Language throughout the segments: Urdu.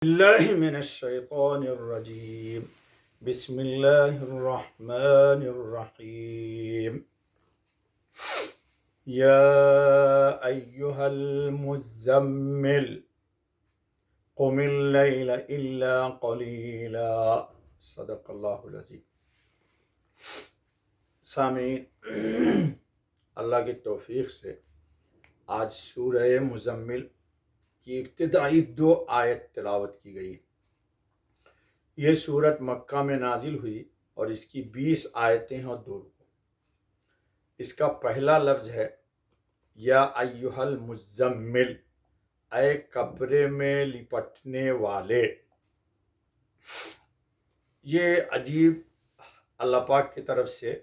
الله من الشيطان الرجيم. بسم الله الرحمن الرحيم. يا أيها المزمل قم الليل إلا قليلا. صدق الله العظيم. سامعین، اللہ کی توفیق سے آج سورہ مزمل کی ابتدائی 2 آیت تلاوت کی گئی۔ یہ سورت مکہ میں نازل ہوئی اور اس کی 20 آیتیں اور 2 رکوع۔ اس کا پہلا لفظ ہے یا ایھا المزمل، اے کپڑے میں لپٹنے والے۔ یہ عجیب اللہ پاک کی طرف سے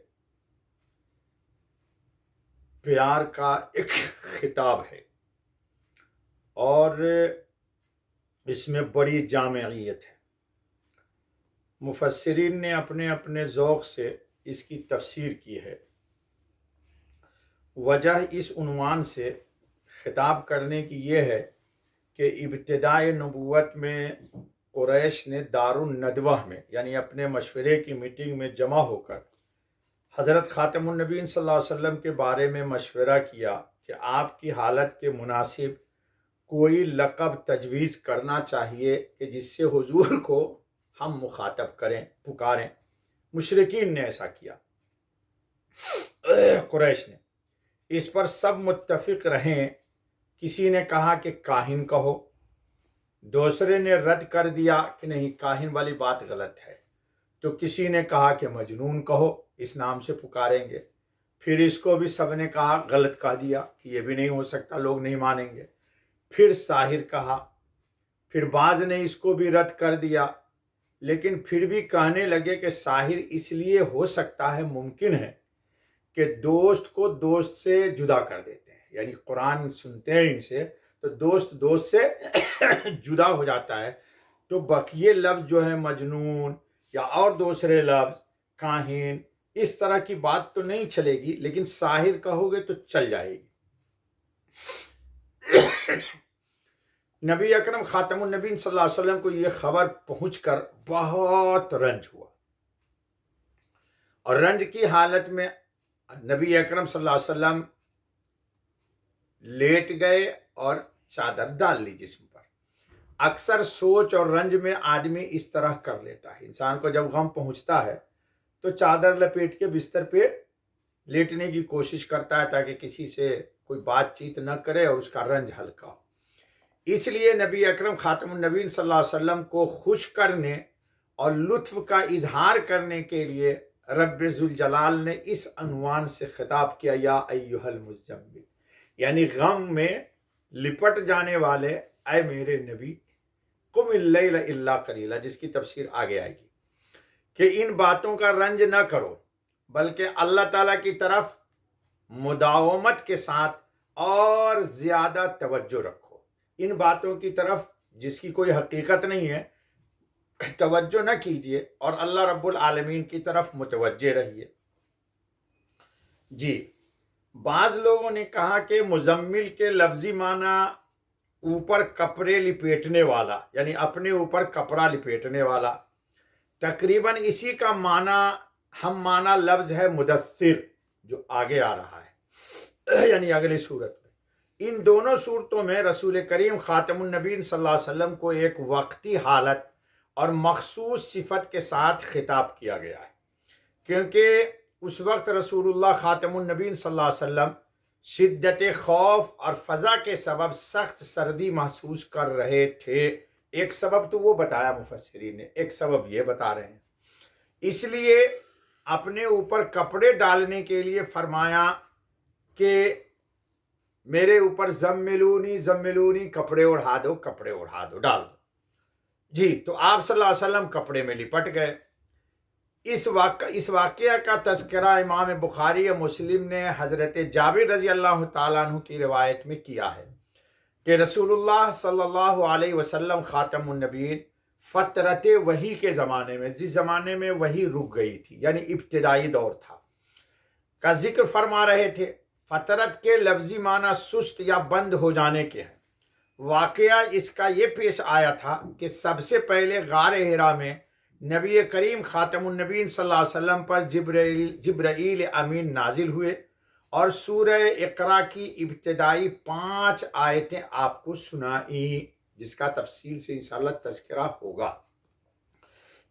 پیار کا ایک خطاب ہے اور اس میں بڑی جامعیت ہے۔ مفسرین نے اپنے اپنے ذوق سے اس کی تفسیر کی ہے۔ وجہ اس عنوان سے خطاب کرنے کی یہ ہے کہ ابتدائے نبوت میں قریش نے دار الندوہ میں یعنی اپنے مشورے کی میٹنگ میں جمع ہو کر حضرت خاتم النبیین صلی اللہ علیہ وسلم کے بارے میں مشورہ کیا کہ آپ کی حالت کے مناسب کوئی لقب تجویز کرنا چاہیے کہ جس سے حضور کو ہم مخاطب کریں، پکاریں۔ مشرکین نے ایسا کیا، قریش نے۔ اس پر سب متفق رہیں۔ کسی نے کہا کہ کاہن کہو، دوسرے نے رد کر دیا کہ نہیں، کاہن والی بات غلط ہے، تو کسی نے کہا کہ مجنون کہو، اس نام سے پکاریں گے۔ پھر اس کو بھی سب نے کہا، غلط کہہ دیا کہ یہ بھی نہیں ہو سکتا، لوگ نہیں مانیں گے۔ پھر ساحر کہا، پھر بعض نے اس کو بھی رد کر دیا، لیکن پھر بھی کہنے لگے کہ ساحر اس لیے ہو سکتا ہے، ممکن ہے کہ دوست کو دوست سے جدا کر دیتے ہیں، یعنی قرآن سنتے ہیں ان سے تو دوست سے جدا ہو جاتا ہے، تو بقیے لفظ جو ہے مجنون یا اور دوسرے لفظ کاہن، اس طرح کی بات تو نہیں چلے گی، لیکن ساحر کہو گے تو چل جائے گی۔ نبی اکرم خاتم النبیین صلی اللہ علیہ وسلم کو یہ خبر پہنچ کر بہت رنج ہوا، اور رنج کی حالت میں نبی اکرم صلی اللہ علیہ وسلم لیٹ گئے اور چادر ڈال لی جسم پر۔ اکثر سوچ اور رنج میں آدمی اس طرح کر لیتا ہے، انسان کو جب غم پہنچتا ہے تو چادر لپیٹ کے بستر پہ لیٹنے کی کوشش کرتا ہے تاکہ کسی سے کوئی بات چیت نہ کرے اور اس کا رنج ہلکا ہو۔ اس لیے نبی اکرم خاتم النبیین صلی اللہ علیہ وسلم کو خوش کرنے اور لطف کا اظہار کرنے کے لیے رب ذوالجلال نے اس عنوان سے خطاب کیا، یا ایھا المزمل، یعنی غم میں لپٹ جانے والے اے میرے نبی، قم اللیل الا قلیلا، جس کی تفسیر آگے آئے گی، کہ ان باتوں کا رنج نہ کرو بلکہ اللہ تعالیٰ کی طرف مداومت کے ساتھ اور زیادہ توجہ رکھو۔ ان باتوں کی طرف جس کی کوئی حقیقت نہیں ہے توجہ نہ کیجیے، اور اللہ رب العالمین کی طرف متوجہ رہیے۔ جی، بعض لوگوں نے کہا کہ مزمل کے لفظی معنی اوپر کپڑے لپیٹنے والا، یعنی اپنے اوپر کپڑا لپیٹنے والا۔ تقریباً اسی کا معنی ہم معنی لفظ ہے مدثر، جو آگے آ رہا ہے یعنی اگلی صورت میں۔ ان دونوں صورتوں میں رسول کریم خاتم النبیین صلی اللہ علیہ وسلم کو ایک وقتی حالت اور مخصوص صفت کے ساتھ خطاب کیا گیا ہے، کیونکہ اس وقت رسول اللہ خاتم النبیین صلی اللہ علیہ وسلم شدت خوف اور فزع کے سبب سخت سردی محسوس کر رہے تھے۔ ایک سبب تو وہ بتایا مفسرین نے، ایک سبب یہ بتا رہے ہیں، اس لیے اپنے اوپر کپڑے ڈالنے کے لیے فرمایا کہ میرے اوپر زملونی، کپڑے اڑا دو، ڈال دو۔ جی، تو آپ صلی اللہ علیہ وسلم کپڑے میں لپٹ گئے۔ اس واقعہ کا تذکرہ امام بخاری و مسلم نے حضرت جابر رضی اللہ تعالیٰ عنہ کی روایت میں کیا ہے کہ رسول اللہ صلی اللہ علیہ وسلم خاتم النبیین فترت وحی کے زمانے میں، جس زمانے میں وحی رک گئی تھی، یعنی ابتدائی دور تھا، کا ذکر فرما رہے تھے۔ فترت کے لفظی معنی سست یا بند ہو جانے کے ہیں، واقعہ اس کا یہ پیش آیا تھا کہ سب سے پہلے غار ہرا میں نبی کریم خاتم النبیین صلی اللہ علیہ وسلم پر جبرائیل امین نازل ہوئے اور سورہ اقرا کی ابتدائی 5 آیتیں آپ کو سنائیں، جس کا تفصیل سے انشاءاللہ تذکرہ ہوگا۔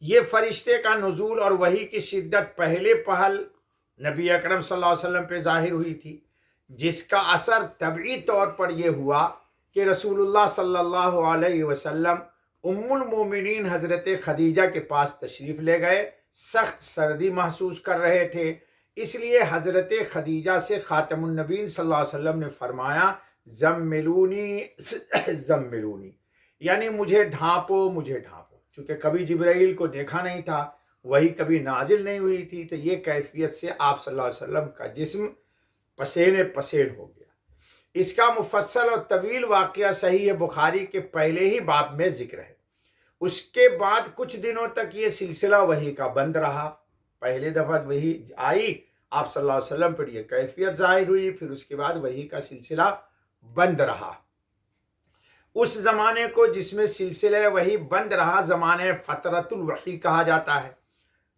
یہ فرشتے کا نزول اور وحی کی شدت پہلے پہل نبی اکرم صلی اللہ علیہ وسلم پہ ظاہر ہوئی تھی، جس کا اثر طبعی طور پر یہ ہوا کہ رسول اللہ صلی اللہ علیہ وسلم ام المومنین حضرت خدیجہ کے پاس تشریف لے گئے۔ سخت سردی محسوس کر رہے تھے، اس لیے حضرت خدیجہ سے خاتم النبیین صلی اللہ علیہ وسلم نے فرمایا زملونی زملونی، یعنی مجھے ڈھانپو مجھے ڈھانپو۔ چونکہ کبھی جبرائیل کو دیکھا نہیں تھا، وہی کبھی نازل نہیں ہوئی تھی، تو یہ کیفیت سے آپ صلی اللہ علیہ وسلم کا جسم پسین پسین ہو گیا۔ اس کا مفصل اور طویل واقعہ صحیح بخاری کے پہلے ہی باب میں ذکر ہے۔ اس کے بعد کچھ دنوں تک یہ سلسلہ وحی کا بند رہا۔ پہلے دفعہ وحی آئی، آپ صلی اللہ علیہ وسلم پر یہ کیفیت ظاہر ہوئی، پھر اس کے بعد وحی کا سلسلہ بند رہا۔ اس زمانے کو جس میں سلسلہ وحی بند رہا زمانے فترۃ الوحی کہا جاتا ہے۔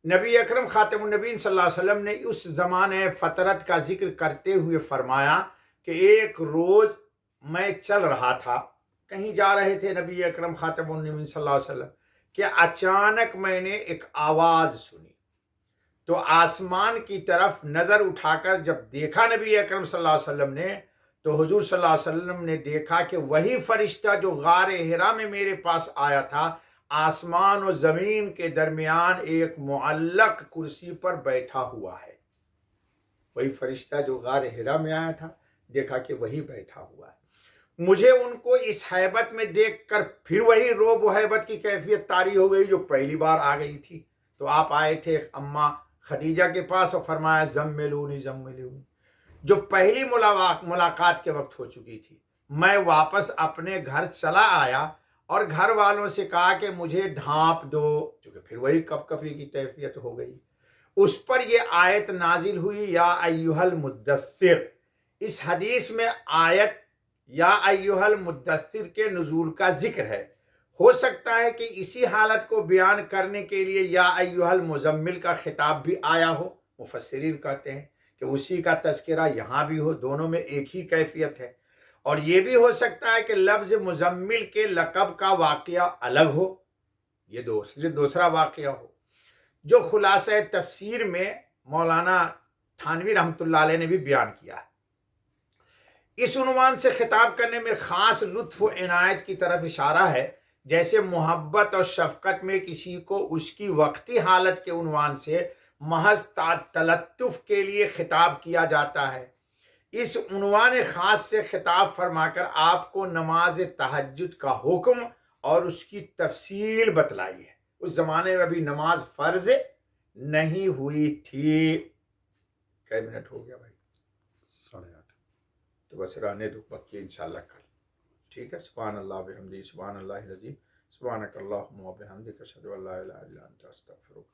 نبی اکرم خاتم النبیین صلی اللہ علیہ وسلم نے اس زمانے فترت کا ذکر کرتے ہوئے فرمایا کہ ایک روز میں چل رہا تھا، کہیں جا رہے تھے نبی اکرم خاتم النبیین صلی اللہ علیہ وسلم، کہ اچانک میں نے ایک آواز سنی، تو آسمان کی طرف نظر اٹھا کر جب دیکھا نبی اکرم صلی اللہ علیہ وسلم نے، تو حضور صلی اللہ علیہ وسلم نے دیکھا کہ وہی فرشتہ جو غار ہرا میں میرے پاس آیا تھا، آسمان و زمین کے درمیان ایک معلق کرسی پر بیٹھا ہوا ہے۔ وہی فرشتہ جو غار ہرا میں آیا تھا، دیکھا کہ وہی بیٹھا ہوا ہے۔ مجھے ان کو اس حیبت میں دیکھ کر پھر وہی روب و حیبت کی کیفیت طاری ہو گئی جو پہلی بار آ گئی تھی۔ تو آپ آئے تھے اماں خدیجہ کے پاس اور فرمایا زملونی زملونی، جو پہلی ملاقات کے وقت ہو چکی تھی۔ میں واپس اپنے گھر چلا آیا اور گھر والوں سے کہا کہ مجھے ڈھانپ دو، کیونکہ پھر وہی کپ کپی کی کیفیت ہو گئی۔ اس پر یہ آیت نازل ہوئی یا ایھا المدثر۔ اس حدیث میں آیت یا ایھا المدثر کے نزول کا ذکر ہے۔ ہو سکتا ہے کہ اسی حالت کو بیان کرنے کے لیے یا ایھا المزمل کا خطاب بھی آیا ہو۔ مفسرین کہتے ہیں کہ اسی کا تذکرہ یہاں بھی ہو، دونوں میں ایک ہی کیفیت ہے۔ اور یہ بھی ہو سکتا ہے کہ لفظ مزمل کے لقب کا واقعہ الگ ہو، یہ دوسرا واقعہ ہو، جو خلاصہ تفسیر میں مولانا تھانوی رحمۃ اللہ علیہ نے بھی بیان کیا ہے۔ اس عنوان سے خطاب کرنے میں خاص لطف و عنایت کی طرف اشارہ ہے، جیسے محبت اور شفقت میں کسی کو اس کی وقتی حالت کے عنوان سے محض تلطف کے لیے خطاب کیا جاتا ہے۔ اس عنوان خاص سے خطاب فرما کر آپ کو نماز تہجد کا حکم اور اس کی تفصیل بتلائی ہے۔ اس زمانے میں ابھی نماز فرض نہیں ہوئی تھی۔ کئی منٹ ہو گیا بھائی؟ 8:30۔ تو بس رہنے دو، باقی انشاءاللہ کل ٹھیک ہے۔ سبحان اللہ بحمدہ، سبحان اللہ العظیم، سبحانک اللہم و بحمدک، اشہد ان لا الہ الا انت، استغفرک۔